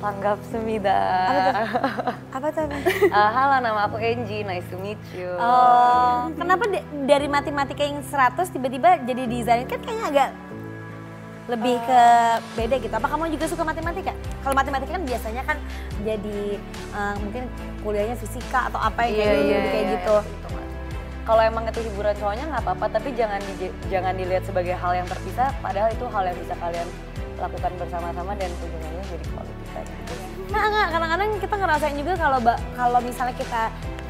Panggap semida. Apa tuh? Halo, nama aku Angie, nice to meet you. Oh, kenapa dari matematika yang 100 tiba-tiba jadi desain? Kan kayaknya agak lebih ke beda gitu. Apa kamu juga suka matematika? Kalau matematika kan biasanya kan jadi mungkin kuliahnya fisika atau apa yang kayak gitu. Kalau emang itu hiburan cowoknya nggak apa-apa, tapi jangan dilihat sebagai hal yang terpisah. Padahal itu hal yang bisa kalian lakukan bersama-sama dan ujung-ujungnya jadi quality time. Nah, kadang-kadang kita ngerasain juga kalau misalnya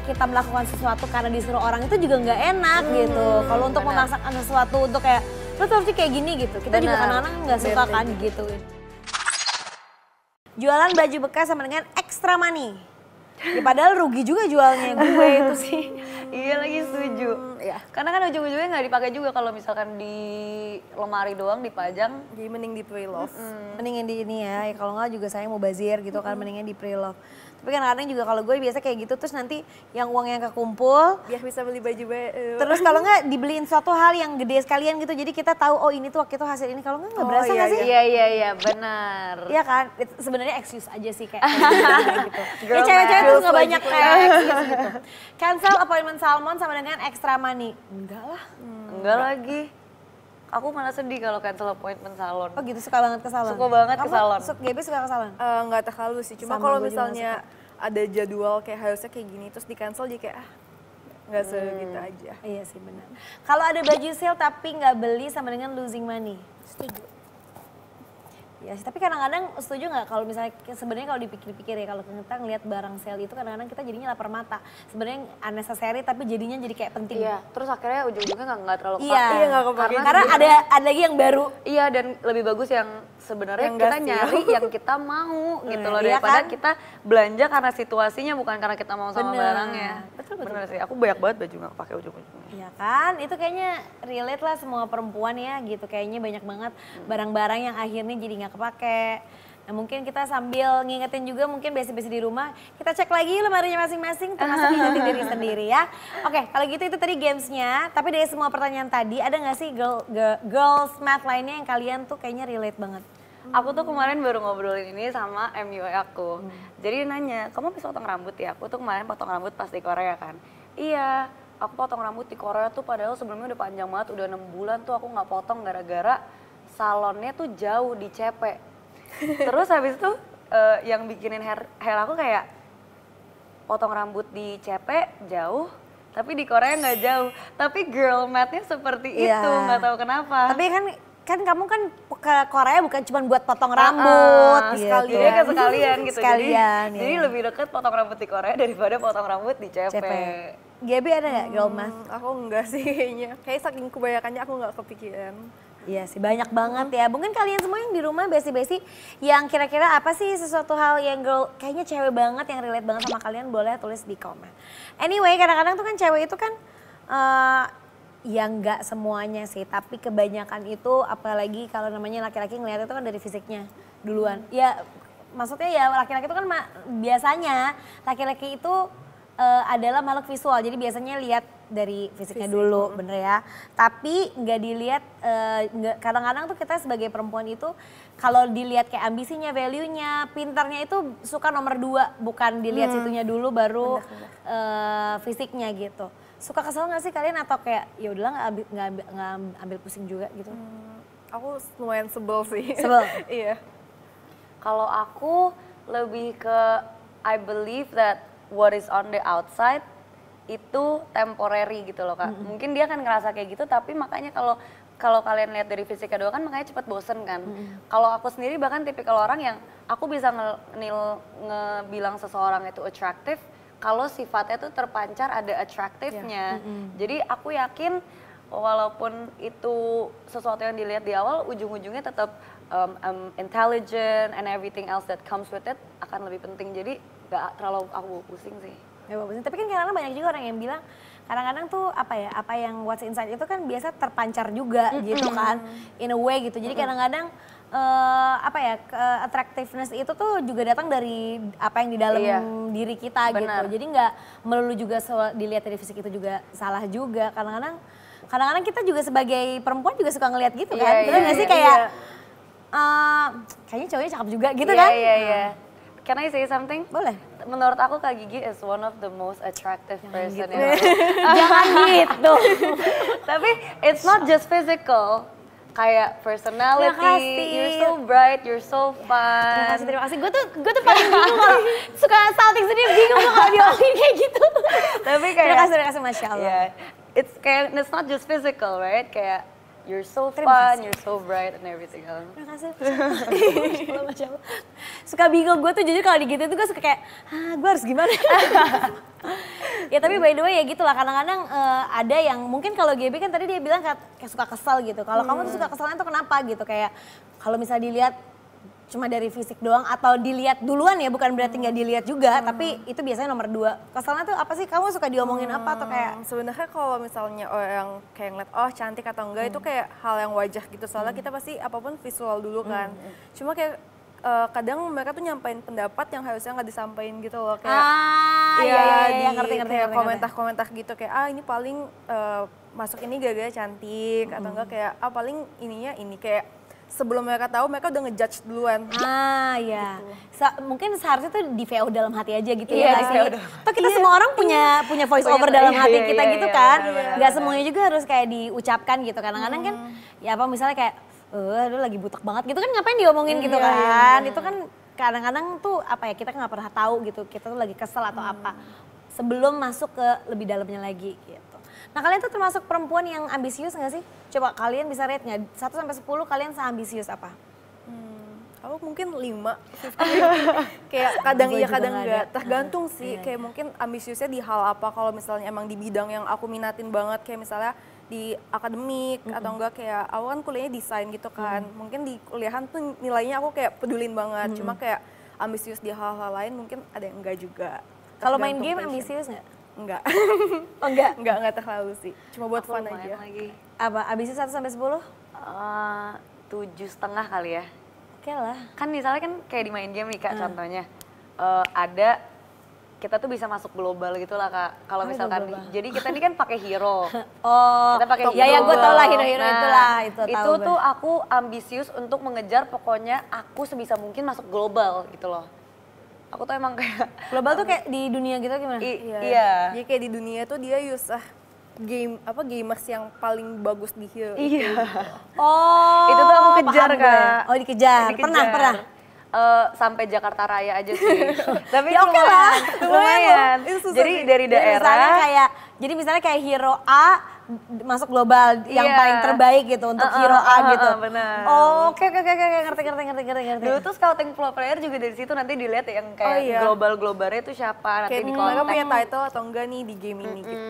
kita melakukan sesuatu karena disuruh orang itu juga nggak enak gitu. Kalau untuk memaksakan sesuatu untuk kayak lo tuh harusnya kayak gini gitu. Kita juga kadang-kadang nggak suka kan gitu. Jualan baju bekas sama dengan extra money. Ya, padahal rugi juga jualnya gue itu sih. Iya lagi setuju. Ya. Karena kan ujung-ujungnya nggak dipakai juga kalau misalkan di lemari doang dipajang. Jadi mending di pre-love. Mendingan di ini ya, kalau nggak juga saya mau bazir gitu kan, mendingan di pre-love. Tapi kadang-kadang juga kalau gue biasa kayak gitu terus nanti yang uang yang kekumpul. Biar bisa beli baju baru. Terus kalau nggak dibeliin suatu hal yang gede sekalian gitu, jadi kita tahu oh ini tuh waktu itu hasil ini. Kalau nggak berasa nggak sih? Iya benar. Iya kan, sebenarnya excuse aja sih kayak gitu. Ya cewek-cewek tuh nggak banyak kayak excuse gitu. Cancel appointment salmon sama dengan extra money. Enggak lah. Enggak lagi. Aku malah sedih kalau cancel appointment salon. Oh gitu, suka banget ke salon? Suka banget ke salon. Gaby suka ke salon? Nggak terlalu sih, cuma kalau misalnya ada jadwal kayak harusnya kayak gini terus di cancel jadi kayak nggak segitu aja. Iya sih benar. Kalau ada baju sale tapi nggak beli sama dengan losing money. Setuju. Ya sih, tapi kadang-kadang setuju nggak kalau misalnya sebenarnya kalau dipikir-pikir ya kalau kita ngelihat barang sale itu kadang-kadang kita jadinya lapar mata. Sebenarnya unnecessary tapi jadinya jadi kayak penting. Iya, terus akhirnya ujung-ujungnya nggak terlalu kepake. Iya, nggak kepake. Karena ada lagi yang baru. Iya, dan lebih bagus yang sebenarnya Yang kita nggak nyari yang kita mau gitu loh, Iya daripada kan? kita belanja karena situasinya bukan karena kita mau sama Bener. barangnya. Betul. Bener sih, aku banyak banget baju nggak pakai ujung-ujungnya. Iya kan, itu kayaknya relate lah semua perempuan ya gitu. Kayaknya banyak banget barang-barang yang akhirnya jadi nggak kepake. Nah mungkin kita sambil ngingetin juga mungkin basic-basic di rumah, kita cek lagi lemarinya masing-masing termasuk ingetin diri sendiri ya. Oke, kalau gitu itu tadi gamesnya. Tapi dari semua pertanyaan tadi ada nggak sih girls math lainnya yang kalian tuh kayaknya relate banget? Aku tuh kemarin baru ngobrolin ini sama MUI aku. Jadi dia nanya, kamu bisa potong rambut ya? Aku tuh kemarin potong rambut pas di Korea kan. Iya, aku potong rambut di Korea tuh padahal sebelumnya udah panjang banget, udah 6 bulan tuh aku nggak potong gara-gara salonnya tuh jauh di CP. Terus habis itu yang bikinin hair aku kayak potong rambut di CP jauh, tapi di Korea nggak jauh. Tapi girl math-nya seperti itu, nggak tahu kenapa. Tapi kan kamu kan ke Korea bukan cuma buat potong rambut gitu. Sekalian gitu. Sekalian, jadi lebih deket potong rambut di Korea daripada potong rambut di CP. Gaby ada nggak girl math? Aku enggak sih kayaknya. Kayak saking kebanyakannya aku nggak kepikiran. Iya sih banyak banget ya. Mungkin kalian semua yang di rumah basic-basic yang kira-kira apa sih sesuatu hal yang girl kayaknya cewek banget yang relate banget sama kalian boleh tulis di komen. Anyway kadang-kadang tuh kan cewek itu kan ya nggak semuanya sih, tapi kebanyakan itu apalagi kalau namanya laki-laki ngeliat itu kan dari fisiknya duluan. Ya maksudnya ya laki-laki itu kan biasanya laki-laki itu adalah makhluk visual, jadi biasanya lihat dari fisiknya dulu, bener ya. Tapi nggak dilihat, kadang-kadang tuh kita sebagai perempuan itu kalau dilihat kayak ambisinya, value-nya, pintarnya itu suka nomor 2, bukan dilihat situnya dulu baru fisiknya gitu. Suka kesel nggak sih kalian atau kayak ya udahlah nggak ambil pusing juga gitu? Aku lumayan sebel sih. Sebel? Iya. Kalau aku lebih ke I believe that what is on the outside itu temporary gitu loh Kak. Mungkin dia kan ngerasa kayak gitu tapi makanya kalau kalian lihat dari fisiknya doang kan makanya cepet bosen kan. Kalau aku sendiri bahkan tipikal orang yang aku bisa ngebilang seseorang itu attractive kalau sifatnya tuh terpancar ada attractive-nya. Jadi aku yakin walaupun itu sesuatu yang dilihat di awal ujung-ujungnya tetap intelligent and everything else that comes with it akan lebih penting. Jadi gak terlalu aku pusing sih. Gak pusing, tapi kan kadang-kadang banyak juga orang yang bilang kadang-kadang tuh apa yang what's inside itu kan biasa terpancar juga gitu kan, in a way gitu. Jadi kadang-kadang attractiveness itu tuh juga datang dari apa yang di dalam diri kita gitu. Jadi nggak melulu juga dilihat dari fisik itu juga salah juga. Kadang-kadang kita juga sebagai perempuan juga suka ngelihat gitu kan, bener nggak sih kayak kayaknya cowoknya cakep juga gitu kan? Iya. can I say something? Boleh. Menurut aku Kak Gigi is one of the most attractive person gitu. in Jangan gitu. Tapi it's not just physical, kayak personality. Terima kasih. You're so bright, you're so fun. Terima kasih. Gue tuh paling bingung kalau suka salting sendiri, bingung tuh kalau diomongin kayak gitu. Tapi kayak Terima kasih, Masya Allah. Yeah, it's not just physical, right? Kayak you're so Terima fun, kasih. you're so bright and everything else. Terima kasih. Masya Allah, Masya Allah. Suka bingung, gue tuh jujur kalau digituin tuh gue suka kayak, gue harus gimana? Ya tapi by the way ya gitu lah, kadang-kadang ada yang mungkin kalau Gaby kan tadi dia bilang kayak suka kesel gitu. Kalau kamu tuh suka keselnya tuh kenapa gitu? Kayak kalau misalnya dilihat cuma dari fisik doang atau dilihat duluan ya, bukan berarti nggak dilihat juga, tapi itu biasanya nomor 2. Keselnya tuh apa sih? Kamu suka diomongin apa atau kayak? Sebenarnya kalau misalnya orang kayak ngeliat oh cantik atau enggak itu kayak hal yang wajar gitu, soalnya kita pasti apapun visual dulu kan. Cuma kayak kadang mereka tuh nyampein pendapat yang harusnya nggak disampaikan gitu loh, kayak Iya, ngerti. kayak komentar-komentar gitu kayak ini paling masuk ini gara-gara cantik atau enggak kayak paling ininya ini, kayak sebelum mereka tahu mereka udah ngejudge duluan. Iya. Mungkin seharusnya tuh di VO dalam hati aja gitu Iya, ya. di VO dalam Toh kita semua orang punya voice over dalam hati kita gitu kan. benar, Gak semuanya juga harus kayak diucapkan gitu. Kadang-kadang kan ya apa misalnya kayak lu lagi butek banget gitu kan, ngapain diomongin gitu kan. Itu kan kadang-kadang tuh apa ya, kita kan gak pernah tahu gitu kita tuh lagi kesel atau apa sebelum masuk ke lebih dalamnya lagi gitu. Nah kalian tuh termasuk perempuan yang ambisius gak sih? Coba kalian bisa rate nggak? 1 sampai 10 kalian seambisius apa? Aku mungkin 5. Kayak kadang iya kadang enggak, tergantung sih. Kayak mungkin ambisiusnya di hal apa, kalau misalnya emang di bidang yang aku minatin banget, kayak misalnya di akademik atau enggak kayak aku kan kuliahnya desain gitu kan. Mungkin di kuliahan tuh nilainya aku kayak pedulin banget, cuma kayak ambisius di hal-hal lain mungkin ada yang enggak juga. Kalau main game Tergantung passion. ambisius nggak? Enggak. Oh enggak? Enggak terlalu sih. Cuma buat fun Lumayan aja. lagi. Apa? Ambisius 1 sampai 10? 7,5 kali ya. Oke lah. Kan misalnya kan kayak di main game nih Kak, contohnya ada kita tuh bisa masuk global gitu lah Kak. Kalau misalkan jadi kita ini kan pakai hero. Oh, Kita pakai ya gue tau lah hero-hero Nah, itulah. Itu tahu tuh aku ambisius untuk mengejar, pokoknya aku sebisa mungkin masuk global gitu loh. Aku tuh emang kayak global tuh kayak di dunia gitu gimana? iya. Jadi kayak di dunia tuh dia use gamers yang paling bagus di hero. Iya. Oh, Itu tuh aku kejar paham gue. Kak. Oh dikejar. Pernah? Sampai Jakarta Raya aja sih. Tapi Ya oke lah. lumayan. Itu susah Jadi sih. dari daerah. Jadi misalnya kayak hero A masuk global yang Iya. paling terbaik gitu untuk hero A gitu. benar. Oh, oke ngerti. Dulu tuh scouting pro player juga dari situ nanti dilihat yang kayak iya. global-globalnya tuh siapa, nanti Kayak di mereka kontak. punya title atau enggak nih di game ini gitu.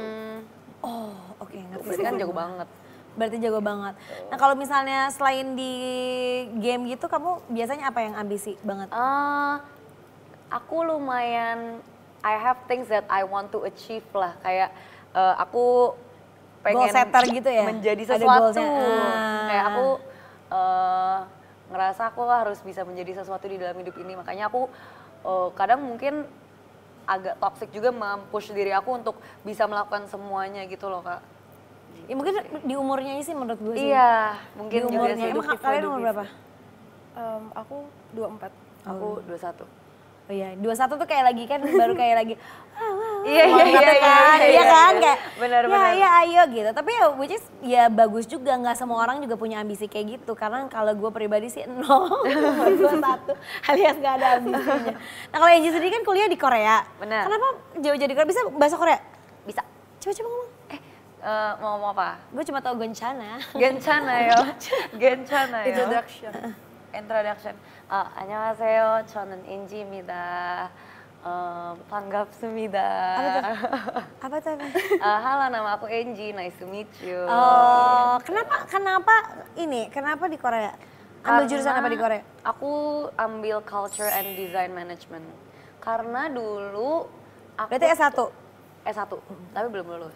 Oh, oke ngerti. Berarti kan jago banget. Berarti jago banget. Nah kalau misalnya selain di game gitu, kamu biasanya apa yang ambisi banget? Aku lumayan, I have things that I want to achieve lah. Kayak aku pengen Goal setter gitu ya? menjadi Ada sesuatu. goalsnya. Kayak aku ngerasa aku harus bisa menjadi sesuatu di dalam hidup ini. Makanya aku kadang mungkin agak toxic juga mempush diri aku untuk bisa melakukan semuanya gitu loh Kak. Ya mungkin di umurnya sih menurut gue sih. Iya, mungkin Di juga umurnya. sih. Emang kalian umur berapa? Aku 24. Aku 21. Oh iya, 21 tuh kayak lagi kan baru kayak lagi Iya kan kayak benar. ya ayo gitu. Tapi ya which is ya bagus juga, nggak semua orang juga punya ambisi kayak gitu. Karena kalau gue pribadi sih 0, umur 21 alias nggak ada ambisinya. Nah kalau Angie sendiri kan kuliah di Korea. Benar. Kenapa jauh-jauh di Korea? Bisa bahasa Korea? Bisa. Coba ngomong. Mau ngomong apa? Gue cuma tau Gonchana. Genchana yo. Genchana yo. Introduction. 안녕하세요. 저는 인지입니다. 반갑습니다. Apa tuh? Halo, nama aku Angie. Nice to meet you. Oh, kenapa di Korea? Ambil jurusan apa di Korea? Aku ambil Culture and Design Management. Karena dulu aku Berarti S1? S1, tapi belum lulus.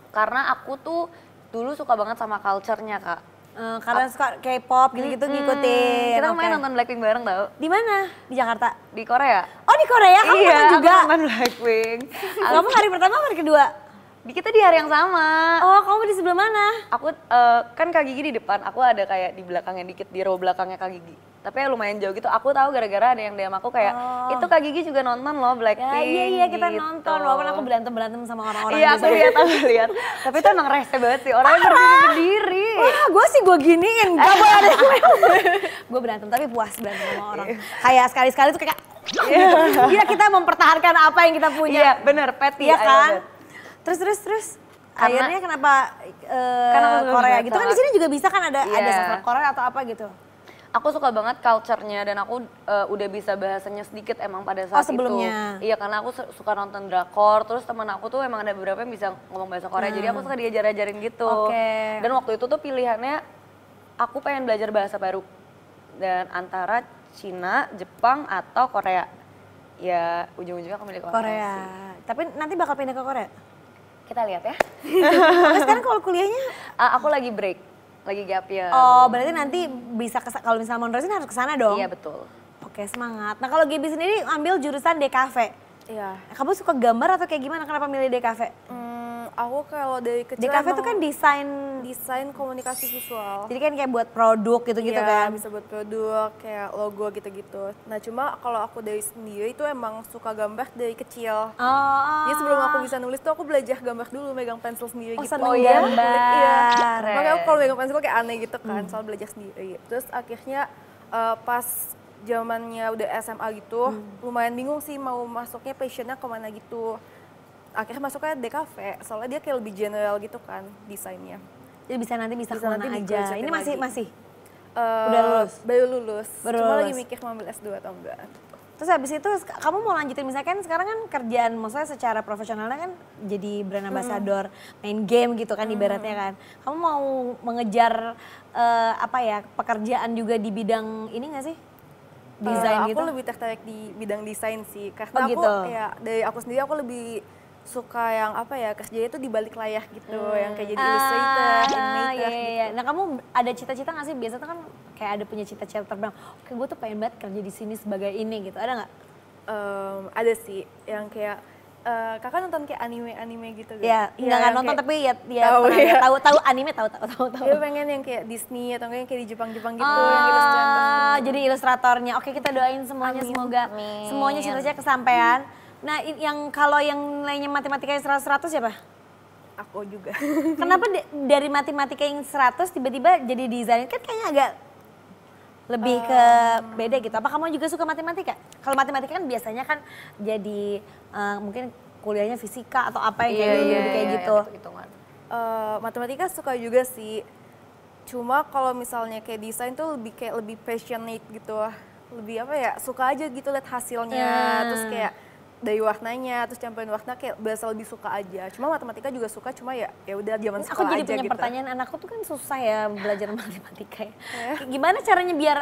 Karena aku tuh dulu suka banget sama culture-nya, Kak. Karena suka K-pop gitu-gitu ngikutin. Kita Oke. main nonton Blackpink bareng tau? Di mana? Di Jakarta? Di Korea. Oh di Korea kamu Iya, nonton juga? aku nonton Blackpink. Kamu hari pertama hari kedua? Kita di hari yang sama. Oh kamu di sebelah mana? Aku kan Kak Gigi di depan, aku ada kayak di belakangnya dikit, di row belakangnya Kak Gigi. Tapi ya lumayan jauh gitu, aku tahu gara-gara ada yang DM aku kayak, itu Kak Gigi juga nonton loh Blackpink. Ya, iya kita gitu. nonton, walaupun aku berantem sama orang-orang. Iya aku lihat. Tapi itu emang rese banget sih, orangnya berdiri. Wah gue sih gue giniin, gak boleh ada gue berantem tapi puas berantem sama orang. Kayak sekali-sekali tuh kayak, gila kita mempertahankan apa yang kita punya. Iya bener, petty. Iya kan? Terus. Akhirnya kenapa Korea gitu kan di sini juga bisa kan ada sastra Korea atau apa gitu. Aku suka banget culture-nya dan aku udah bisa bahasanya sedikit emang pada saat sebelumnya. itu. Iya karena aku suka nonton drakor, terus teman aku tuh emang ada beberapa yang bisa ngomong bahasa Korea, jadi aku suka diajar-ajarin gitu. Dan waktu itu tuh pilihannya aku pengen belajar bahasa baru dan antara Cina, Jepang atau Korea. Ya ujung-ujungnya aku milih Korea. Sih. Tapi nanti bakal pindah ke Korea? Kita lihat ya. Tapi sekarang kalau kuliahnya? Aku lagi break. Lagi gap year. Oh, berarti nanti bisa kalau misalnya mau nerusin harus ke sana dong? Iya, betul. Oke, semangat. Nah, kalau Gaby sendiri ambil jurusan DKV. Iya. Kamu suka gambar atau kayak gimana? Kenapa milih DKV? Aku kalau dari kecil DKV itu kan desain komunikasi visual. Jadi kan kayak buat produk gitu-gitu kan? Bisa buat produk, kayak logo gitu-gitu. Nah cuma kalau aku dari sendiri itu emang suka gambar dari kecil. Jadi sebelum aku bisa nulis tuh aku belajar gambar dulu, megang pensil sendiri gitu. Seneng gambar. Iya. Makanya aku kalau megang pensil kayak aneh gitu kan, soal belajar sendiri. Terus akhirnya pas zamannya udah SMA gitu, lumayan bingung sih mau masuknya passionnya kemana gitu. Akhirnya masuknya DKV, soalnya dia kayak lebih general gitu kan desainnya. Jadi bisa kemana aja. Ini masih? Udah lulus? Baru lulus. Cuma lagi lulus. mikir mau ambil S2 atau enggak. Terus habis itu kamu mau lanjutin misalkan sekarang kan kerjaan maksudnya secara profesionalnya kan jadi brand ambassador, main game gitu kan ibaratnya kan. Kamu mau mengejar pekerjaan juga di bidang ini nggak sih? Desain gitu? Aku lebih tertarik di bidang desain sih. Karena gitu. dari aku sendiri aku lebih suka yang kerjanya tuh di balik layar gitu, yang kayak jadi illustrator, animator gitu. Nah kamu ada cita-cita nggak sih? Biasanya kan kayak ada punya cita-cita terbang, oke gue tuh pengen banget kerja di sini sebagai ini gitu, ada nggak? Ada sih, yang kayak kakak nonton kayak anime gitu gitu? Ya, nggak nonton kayak, tapi tahu anime tahu. Dia pengen yang kayak Disney atau yang kayak di Jepang gitu, yang ilustrator. Jadi ilustratornya, oke kita doain semuanya semoga semuanya cita-cita kesampaian. Nah, kalau yang lainnya matematika yang 100 siapa? Aku juga. Kenapa dari matematika yang 100 tiba-tiba jadi desain? Kan kayaknya agak lebih ke beda gitu. Apa kamu juga suka matematika? Kalau matematika kan biasanya kan jadi mungkin kuliahnya fisika atau apa yang kayak gitu. Matematika suka juga sih. Cuma kalau misalnya kayak desain tuh lebih passionate gitu. Lebih suka aja gitu lihat hasilnya. Terus kayak dari warnanya, terus campurin warna kayak berasa lebih suka aja. Cuma matematika juga suka, cuma ya udah zaman sekolah aja gitu. Aku jadi punya pertanyaan, anakku tuh kan susah ya belajar matematika ya. Gimana caranya biar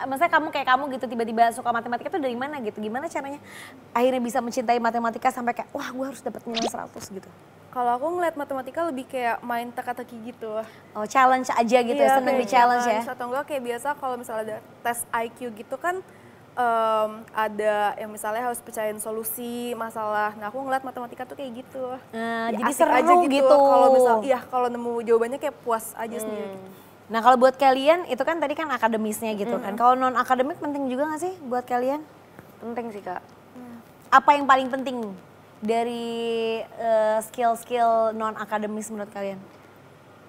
maksudnya kamu gitu tiba-tiba suka matematika tuh dari mana gitu? Gimana caranya akhirnya bisa mencintai matematika sampai kayak wah gue harus dapat nilai 100 gitu? Kalau aku ngeliat matematika lebih kayak main teka-teki gitu. Oh challenge aja gitu ya, seneng di challenge ya? Atau enggak kayak biasa kalau misalnya ada tes IQ gitu kan, ada yang misalnya harus percayain solusi masalah. Nah aku ngeliat matematika tuh kayak gitu. Jadi seru aja gitu. Kalau nemu jawabannya kayak puas aja sendiri. Nah kalau buat kalian itu kan tadi kan akademisnya gitu kan. Kalau non akademik penting juga nggak sih buat kalian? Penting sih Kak. Apa yang paling penting dari skill-skill non akademis menurut kalian?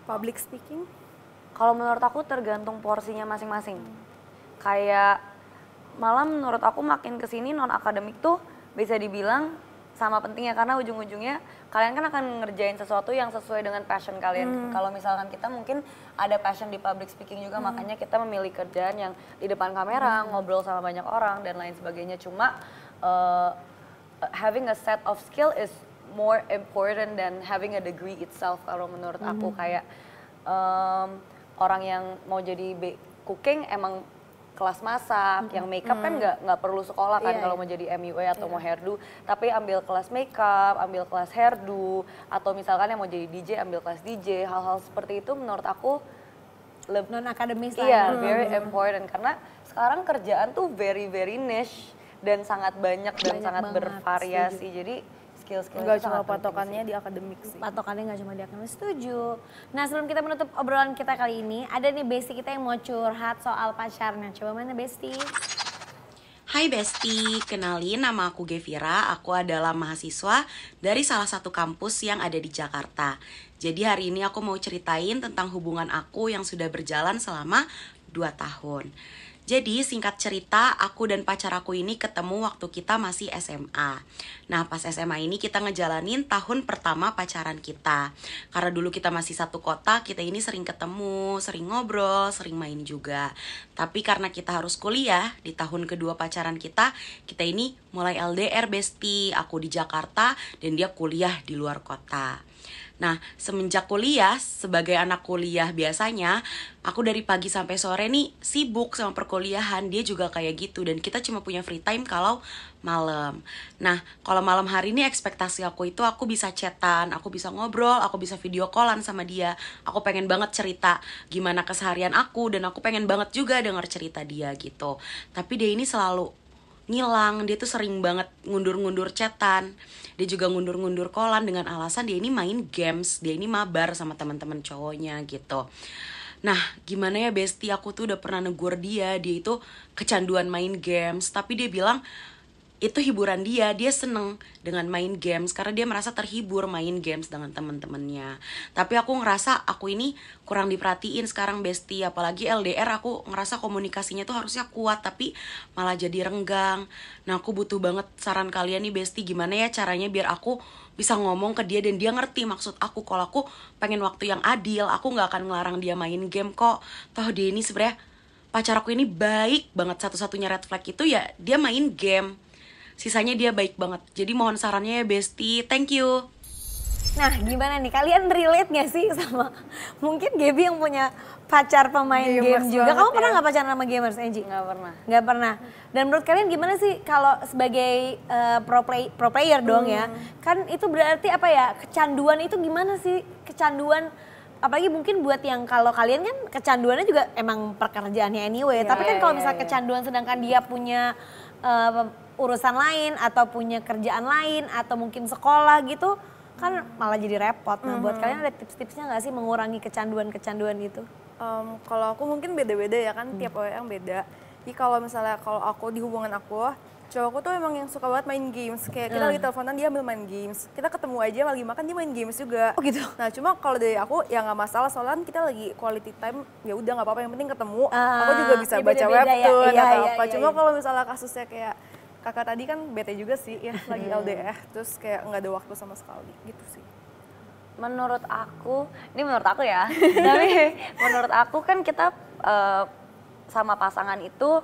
Public speaking. Kalau menurut aku tergantung porsinya masing-masing. Kayak malah menurut aku makin kesini non akademik tuh bisa dibilang sama pentingnya karena ujung-ujungnya kalian kan akan ngerjain sesuatu yang sesuai dengan passion kalian. Kalau misalkan kita mungkin ada passion di public speaking juga, makanya kita memilih kerjaan yang di depan kamera, ngobrol sama banyak orang dan lain sebagainya. Cuma having a set of skill is more important than having a degree itself kalau menurut aku. Kayak orang yang mau jadi cooking emang kelas masak, yang makeup kan nggak perlu sekolah kan kalau mau jadi MUA atau mau hairdo, tapi ambil kelas makeup, ambil kelas hairdo, atau misalkan yang mau jadi DJ ambil kelas DJ, hal-hal seperti itu menurut aku non akademis lah. Iya, very important karena sekarang kerjaan tuh very niche dan sangat banyak dan sangat bervariasi. Jadi skill-skill Enggak itu cuma sangat penting patokannya sih. di akademik sih. Patokannya nggak cuma di akademik, setuju. Nah sebelum kita menutup obrolan kita kali ini, ada nih Besti kita yang mau curhat soal pacarnya. Coba mana Besti? Hai Besti, kenalin nama aku Gevira, aku adalah mahasiswa dari salah satu kampus yang ada di Jakarta. Jadi hari ini aku mau ceritain tentang hubungan aku yang sudah berjalan selama 2 tahun. Jadi singkat cerita, aku dan pacar aku ini ketemu waktu kita masih SMA. Nah pas SMA ini kita ngejalanin tahun pertama pacaran kita. Karena dulu kita masih satu kota, kita ini sering ketemu, sering ngobrol, sering main juga. Tapi karena kita harus kuliah, di tahun kedua pacaran kita ini mulai LDR Besti. Aku di Jakarta dan dia kuliah di luar kota. Nah, semenjak kuliah, sebagai anak kuliah biasanya, aku dari pagi sampai sore nih sibuk sama perkuliahan, dia juga kayak gitu. Dan kita cuma punya free time kalau malam. Nah, kalau malam hari ini ekspektasi aku itu aku bisa chatan, aku bisa ngobrol, aku bisa video callan sama dia. Aku pengen banget cerita gimana keseharian aku, dan aku pengen banget juga denger cerita dia gitu. Tapi dia ini selalu ngilang, dia tuh sering banget ngundur-ngundur chatan. Dia juga ngundur-ngundur callan dengan alasan dia ini main games, dia ini mabar sama teman-teman cowoknya gitu. Nah, gimana ya Besti, aku tuh udah pernah negur dia itu kecanduan main games, tapi dia bilang itu hiburan dia seneng dengan main games karena dia merasa terhibur main games dengan teman-temannya. Tapi aku ngerasa aku ini kurang diperhatiin sekarang Besti, apalagi LDR aku ngerasa komunikasinya tuh harusnya kuat tapi malah jadi renggang. Nah aku butuh banget saran kalian nih Besti, gimana ya caranya biar aku bisa ngomong ke dia dan dia ngerti maksud aku. Kalau aku pengen waktu yang adil, aku gak akan ngelarang dia main game kok. Toh dia ini sebenarnya pacar aku ini baik banget, satu-satunya red flag itu ya dia main game. Sisanya dia baik banget. Jadi mohon sarannya ya Besti. Thank you. Nah gimana nih, kalian relate gak sih sama mungkin Gaby yang punya pacar pemain Gamers game juga? Kamu banget pernah ya. gak pacaran sama gamers, Angie? Nggak pernah. Nggak pernah. Dan menurut kalian gimana sih kalau sebagai pro player dong ya? Kan itu berarti apa ya, kecanduan itu gimana sih? Kecanduan, apalagi mungkin buat yang kalau kalian kan kecanduannya juga emang pekerjaannya anyway. Tapi kan kalau misalnya kecanduan sedangkan dia punya urusan lain atau punya kerjaan lain atau mungkin sekolah gitu, kan malah jadi repot. Nah buat kalian ada tips-tipsnya nggak sih mengurangi kecanduan-kecanduan gitu? Kalau aku mungkin beda-beda ya kan, tiap orang beda. Jadi kalau misalnya kalau aku di hubungan aku, cowokku tuh emang yang suka banget main games. Kayak kita lagi teleponan dia ambil main games. Kita ketemu aja lagi makan dia main games juga. Oh gitu? Nah cuma kalau dari aku ya nggak masalah, soalnya kita lagi quality time, ya udah nggak apa-apa, yang penting ketemu. Aku juga bisa ya baca beda-beda ya. webtoon Iya, atau iya, apa. iya, Cuma iya. kalau misalnya kasusnya kayak kakak tadi kan bete juga sih ya, lagi LDR. Terus kayak nggak ada waktu sama sekali gitu sih. Menurut aku, ini menurut aku ya, tapi menurut aku kan kita sama pasangan itu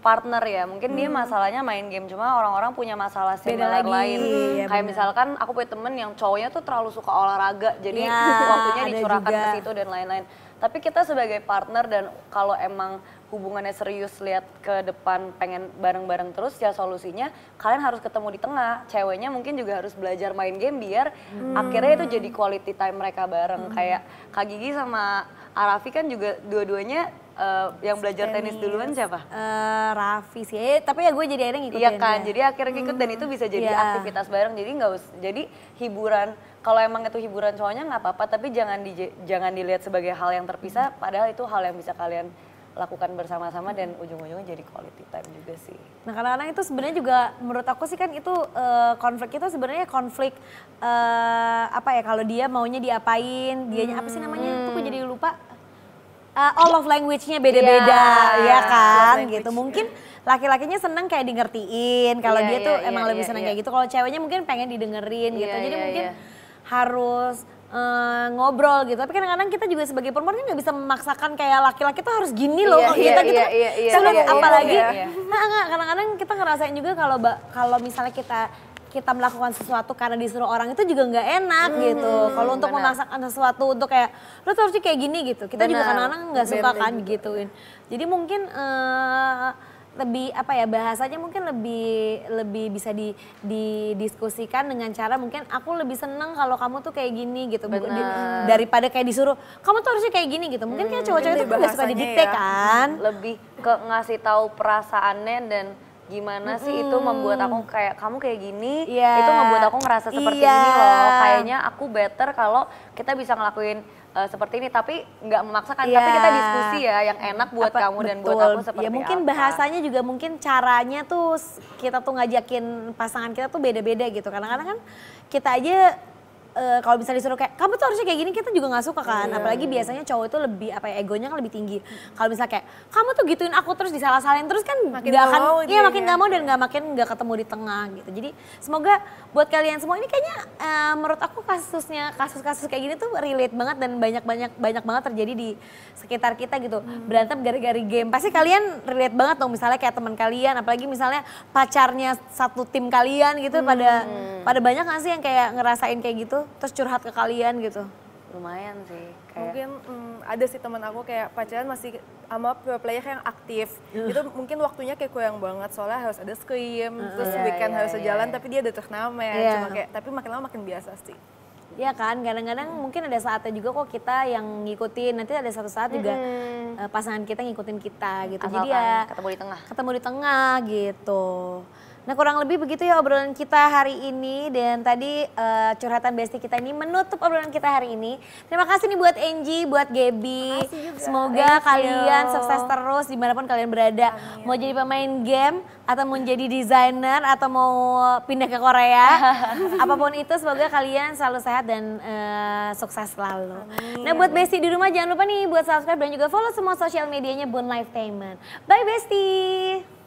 partner ya. Mungkin dia masalahnya main game, cuma orang-orang punya masalah similar lagi, lain. iya Kayak bener. misalkan aku punya temen yang cowoknya tuh terlalu suka olahraga, jadi Ya, waktunya ada dicurahkan juga. ke situ dan lain-lain. Tapi kita sebagai partner dan kalau emang hubungannya serius, lihat ke depan pengen bareng-bareng terus, ya solusinya kalian harus ketemu di tengah. Ceweknya mungkin juga harus belajar main game biar akhirnya itu jadi quality time mereka bareng. Kayak Kak Gigi sama Arafi kan juga dua-duanya yang belajar tenis duluan siapa? Raffi sih, tapi ya gue jadi akhirnya ngikutin. Iya kan, ya. jadi akhirnya ikut dan itu bisa jadi Iya. aktivitas bareng. Jadi nggak usah, jadi hiburan. Kalau emang itu hiburan cowoknya nggak apa-apa, tapi jangan dilihat sebagai hal yang terpisah. Padahal itu hal yang bisa kalian lakukan bersama-sama dan ujung-ujungnya jadi quality time juga sih. Nah kadang-kadang itu sebenarnya juga menurut aku sih kan itu konflik itu sebenarnya konflik apa ya, kalau dia maunya diapain, dianya apa sih namanya, itu gue jadi lupa. All of language-nya beda-beda, Iya, ya kan, language, gitu. Mungkin laki-lakinya seneng kayak di ngertiin, kalau Iya, dia iya, tuh iya, emang lebih iya, seneng iya. kayak gitu. Kalau ceweknya mungkin pengen didengerin gitu, Iya, jadi iya, mungkin iya. harus ngobrol gitu. Tapi kadang-kadang kita juga sebagai perempuan kan nggak bisa memaksakan kayak laki-laki tuh harus gini loh, Iya, kita iya, gitu iya, kan iya, iya, sulit, iya, iya, apalagi iya, iya. Nah, kadang-kadang kita ngerasain juga kalau misalnya kita melakukan sesuatu karena disuruh orang itu juga nggak enak gitu. Kalau untuk benar. memaksakan sesuatu untuk kayak lo tuh harusnya kayak gini gitu, kita juga Benar. kadang-kadang nggak suka Beda kan juga. gituin. Jadi mungkin lebih apa ya, bahasanya mungkin lebih bisa didiskusikan dengan cara mungkin aku lebih seneng kalau kamu tuh kayak gini gitu. Benar. Daripada kayak disuruh kamu tuh harusnya kayak gini gitu. Mungkin kayak cowok-cowok itu kan nggak suka bahasanya didikte ya. kan. Lebih ke ngasih tahu perasaannya dan gimana sih itu membuat aku kayak kamu kayak gini, Iya. itu membuat aku ngerasa seperti Iya. ini loh. Kayaknya aku better kalau kita bisa ngelakuin seperti ini, tapi nggak memaksakan, Iya. tapi kita diskusi ya yang enak buat kamu dan buat Betul. aku seperti ya mungkin apa. bahasanya juga mungkin caranya tuh kita tuh ngajakin pasangan kita tuh beda-beda gitu. Kadang-kadang kan kita aja kalau misalnya disuruh kayak kamu tuh harusnya kayak gini, kita juga nggak suka kan. Apalagi biasanya cowok itu lebih apa ya, egonya kan lebih tinggi. Kalau misalnya kayak kamu tuh gituin aku terus disalah-salahin terus kan Makin nggak akan, mau iya makin dianya. nggak mau dan nggak ketemu di tengah gitu. Jadi semoga buat kalian semua ini kayaknya menurut aku kasus-kasus kayak gini tuh relate banget dan banyak banget terjadi di sekitar kita gitu. Berantem gara-gara game. Pasti kalian relate banget dong, misalnya kayak teman kalian, apalagi misalnya pacarnya satu tim kalian gitu pada banyak gak sih yang kayak ngerasain kayak gitu terus curhat ke kalian gitu. Lumayan sih. Kayak Mungkin ada sih teman aku kayak pacaran masih sama pro player yang aktif. Itu mungkin waktunya kayak kurang banget soalnya harus ada scrim, terus weekend harus jalan tapi dia ada turnamen. Iya. Cuma kayak tapi makin lama makin biasa sih. Ya kan, kadang-kadang mungkin ada saatnya juga kok kita yang ngikutin, nanti ada satu saat juga pasangan kita ngikutin kita gitu. Jadi asalkan ya ketemu di tengah. ketemu di tengah gitu. Nah kurang lebih begitu ya obrolan kita hari ini, dan tadi curhatan bestie kita ini menutup obrolan kita hari ini. Terima kasih nih buat Angie, buat Gaby. Semoga kalian sukses terus dimanapun kalian berada. Mau jadi pemain game atau mau jadi desainer atau mau pindah ke Korea. Apapun itu semoga kalian selalu sehat dan sukses selalu. Nah buat bestie di rumah jangan lupa nih buat subscribe dan juga follow semua sosial medianya Bond Lifetainment. Bye bestie.